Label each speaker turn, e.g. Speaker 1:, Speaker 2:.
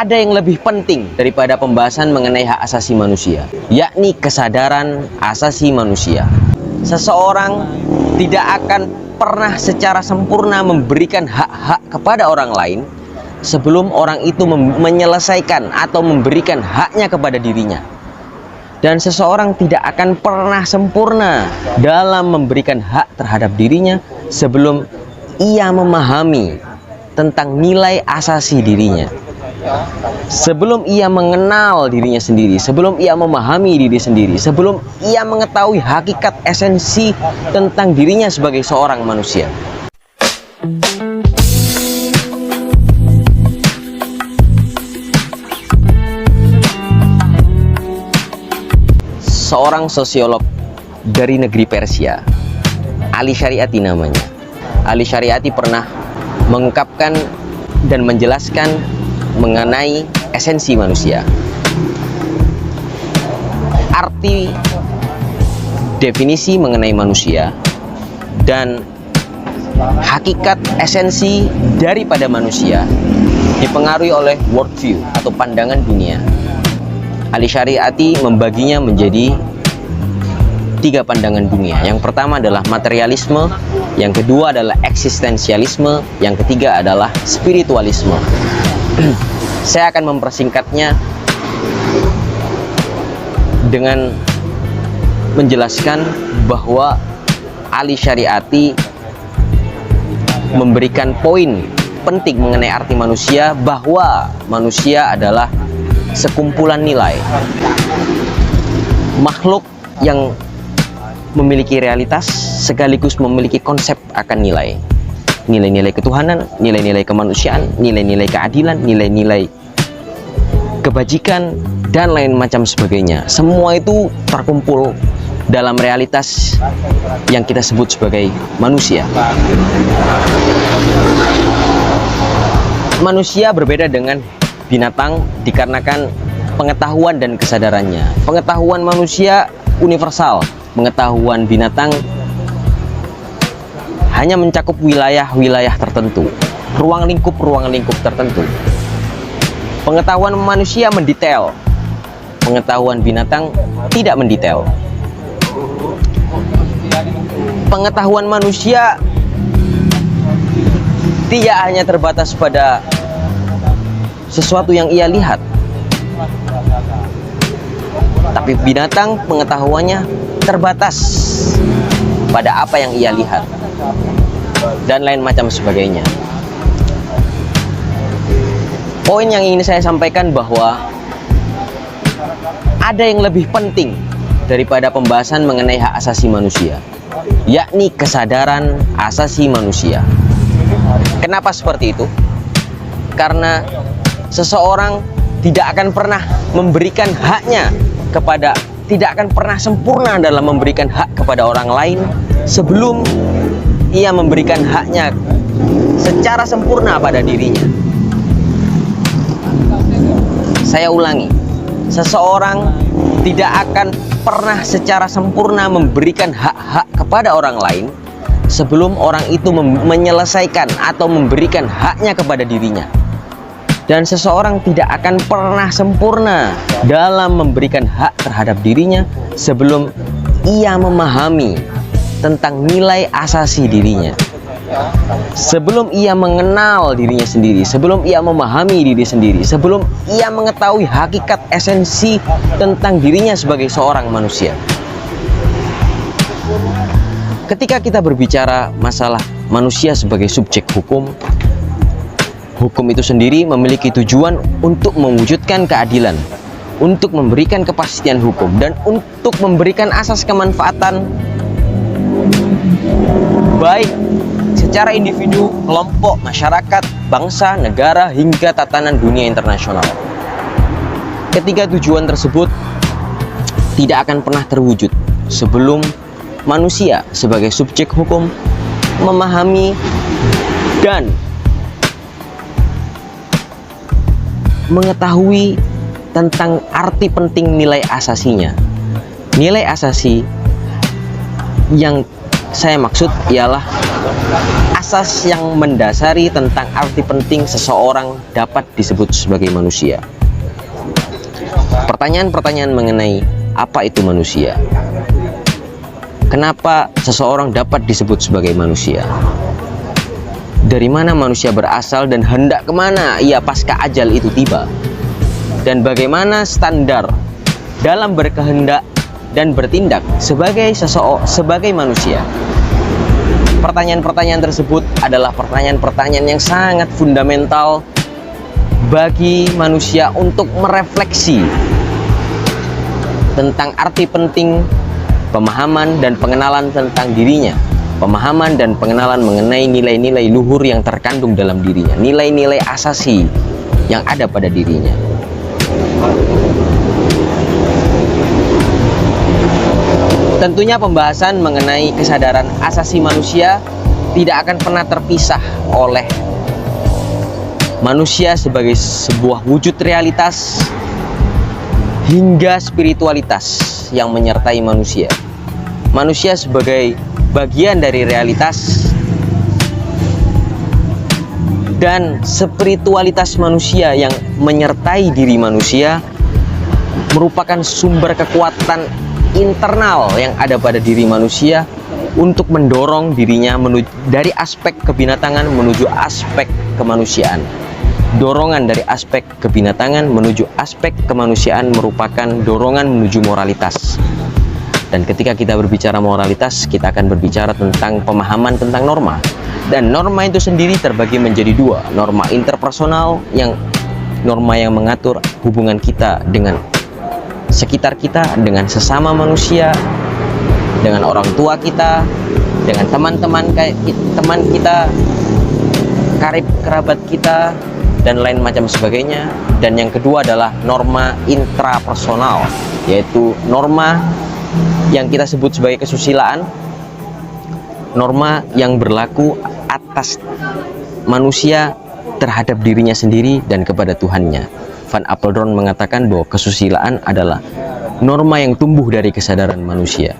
Speaker 1: ada yang lebih penting daripada pembahasan mengenai hak asasi manusia, yakni kesadaran asasi manusia. Seseorang tidak akan pernah secara sempurna memberikan hak-hak kepada orang lain sebelum orang itu menyelesaikan atau memberikan haknya kepada dirinya. Dan seseorang tidak akan pernah sempurna dalam memberikan hak terhadap dirinya sebelum ia memahami tentang nilai asasi dirinya. Sebelum ia mengenal dirinya sendiri, sebelum ia memahami diri sendiri, sebelum ia mengetahui hakikat esensi tentang dirinya sebagai seorang manusia. Seorang sosiolog dari negeri Persia, Ali Shariati namanya. Ali Shariati pernah mengungkapkan dan menjelaskan mengenai esensi manusia. Arti definisi mengenai manusia dan hakikat esensi daripada manusia dipengaruhi oleh worldview atau pandangan dunia. Ali Shariati membaginya menjadi 3 pandangan dunia. Yang pertama adalah materialisme, yang kedua adalah eksistensialisme, yang ketiga adalah spiritualisme. Saya akan mempersingkatnya dengan menjelaskan bahwa Ali Shariati memberikan poin penting mengenai arti manusia, bahwa manusia adalah sekumpulan nilai, makhluk yang memiliki realitas sekaligus memiliki konsep akan nilai. Nilai-nilai ketuhanan, nilai-nilai kemanusiaan, nilai-nilai keadilan, nilai-nilai kebajikan, dan lain macam sebagainya. Semua itu terkumpul dalam realitas yang kita sebut sebagai manusia. Manusia berbeda dengan binatang dikarenakan pengetahuan dan kesadarannya. Pengetahuan manusia universal, pengetahuan binatang hanya mencakup wilayah-wilayah tertentu, ruang lingkup tertentu. Pengetahuan manusia mendetail, pengetahuan binatang tidak mendetail. Pengetahuan manusia tidak hanya terbatas pada sesuatu yang ia lihat, tapi binatang pengetahuannya terbatas pada apa yang ia lihat dan lain macam sebagainya. Poin yang ingin saya sampaikan bahwa ada yang lebih penting daripada pembahasan mengenai hak asasi manusia, yakni kesadaran asasi manusia. Kenapa seperti itu? Karena seseorang tidak akan pernah memberikan haknya kepada, tidak akan pernah sempurna dalam memberikan hak kepada orang lain sebelum ia memberikan haknya secara sempurna pada dirinya. Saya ulangi, seseorang tidak akan pernah secara sempurna memberikan hak-hak kepada orang lain sebelum orang itu menyelesaikan atau memberikan haknya kepada dirinya. Dan seseorang tidak akan pernah sempurna dalam memberikan hak terhadap dirinya sebelum ia memahami tentang nilai asasi dirinya. Sebelum ia mengenal dirinya sendiri, sebelum ia memahami diri sendiri, sebelum ia mengetahui hakikat esensi tentang dirinya sebagai seorang manusia. Ketika kita berbicara masalah manusia sebagai subjek hukum, hukum itu sendiri memiliki tujuan untuk mewujudkan keadilan, untuk memberikan kepastian hukum, dan untuk memberikan asas kemanfaatan baik secara individu, kelompok, masyarakat, bangsa, negara, hingga tatanan dunia internasional. Ketiga tujuan tersebut tidak akan pernah terwujud sebelum manusia sebagai subjek hukum memahami dan mengetahui tentang arti penting nilai asasinya. Nilai asasi yang saya maksud ialah asas yang mendasari tentang arti penting seseorang dapat disebut sebagai manusia. Pertanyaan-pertanyaan mengenai apa itu manusia? Kenapa seseorang dapat disebut sebagai manusia? Dari mana manusia berasal dan hendak kemana ia pasca ajal itu tiba? Dan bagaimana standar dalam berkehendak dan bertindak sebagai manusia? Pertanyaan-pertanyaan tersebut adalah pertanyaan-pertanyaan yang sangat fundamental bagi manusia untuk merefleksi tentang arti penting pemahaman dan pengenalan tentang dirinya, pemahaman dan pengenalan mengenai nilai-nilai luhur yang terkandung dalam dirinya, nilai-nilai asasi yang ada pada dirinya. Tentunya pembahasan mengenai kesadaran asasi manusia tidak akan pernah terpisah oleh manusia sebagai sebuah wujud realitas hingga spiritualitas yang menyertai manusia. Manusia sebagai bagian dari realitas dan spiritualitas manusia yang menyertai diri manusia merupakan sumber kekuatan internal yang ada pada diri manusia untuk mendorong dirinya dari aspek kebinatangan menuju aspek kemanusiaan. Dorongan dari aspek kebinatangan menuju aspek kemanusiaan merupakan dorongan menuju moralitas. Dan ketika kita berbicara moralitas, kita akan berbicara tentang pemahaman tentang norma. Dan norma itu sendiri terbagi menjadi dua. Norma interpersonal, norma yang mengatur hubungan kita dengan sekitar kita, dengan sesama manusia, dengan orang tua kita, dengan teman-teman kita, karib kerabat kita, dan lain macam sebagainya. Dan yang kedua adalah norma intrapersonal, yaitu norma yang kita sebut sebagai kesusilaan, norma yang berlaku atas manusia terhadap dirinya sendiri dan kepada Tuhannya. Van Apeldoorn mengatakan bahwa kesusilaan adalah norma yang tumbuh dari kesadaran manusia.